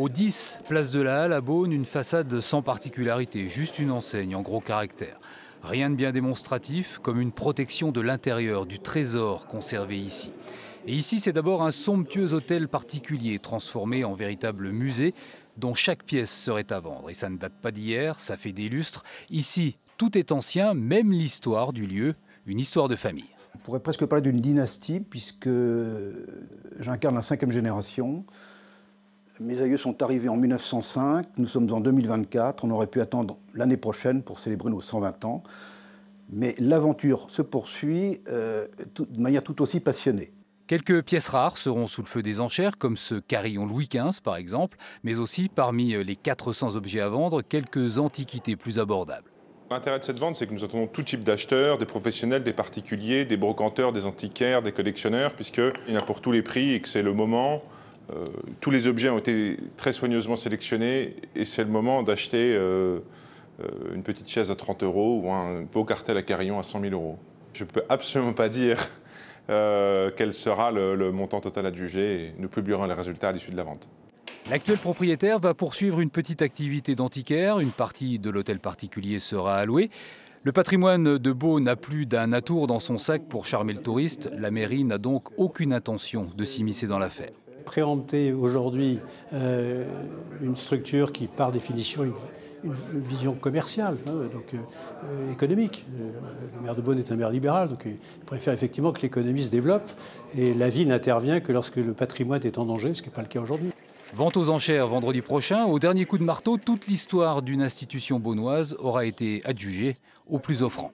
Au 10, place de la Halle à Beaune, une façade sans particularité, juste une enseigne en gros caractères. Rien de bien démonstratif, comme une protection de l'intérieur, du trésor conservé ici. Et ici, c'est d'abord un somptueux hôtel particulier, transformé en véritable musée, dont chaque pièce serait à vendre. Et ça ne date pas d'hier, ça fait des lustres. Ici, tout est ancien, même l'histoire du lieu, une histoire de famille. On pourrait presque parler d'une dynastie, puisque j'incarne la 5e génération. Mes aïeux sont arrivés en 1905, nous sommes en 2024, on aurait pu attendre l'année prochaine pour célébrer nos 120 ans. Mais l'aventure se poursuit de manière tout aussi passionnée. Quelques pièces rares seront sous le feu des enchères, comme ce carillon Louis XV par exemple, mais aussi parmi les 400 objets à vendre, quelques antiquités plus abordables. L'intérêt de cette vente, c'est que nous attendons tout type d'acheteurs, des professionnels, des particuliers, des brocanteurs, des antiquaires, des collectionneurs, puisqu'il y en a pour tous les prix et que c'est le moment. Tous les objets ont été très soigneusement sélectionnés et c'est le moment d'acheter une petite chaise à 30 € ou un beau cartel à carillon à 100 000 €. Je ne peux absolument pas dire quel sera le montant total adjugé et nous publierons les résultats à l'issue de la vente. L'actuel propriétaire va poursuivre une petite activité d'antiquaire. Une partie de l'hôtel particulier sera allouée. Le patrimoine de Beaune n'a plus d'un atour dans son sac pour charmer le touriste. La mairie n'a donc aucune intention de s'immiscer dans l'affaire. Préempter aujourd'hui une structure qui, par définition, une vision commerciale, donc économique. Le maire de Beaune est un maire libéral, donc il préfère effectivement que l'économie se développe. Et la ville n'intervient que lorsque le patrimoine est en danger, ce qui n'est pas le cas aujourd'hui. Vente aux enchères vendredi prochain. Au dernier coup de marteau, toute l'histoire d'une institution beaunoise aura été adjugée au plus offrant.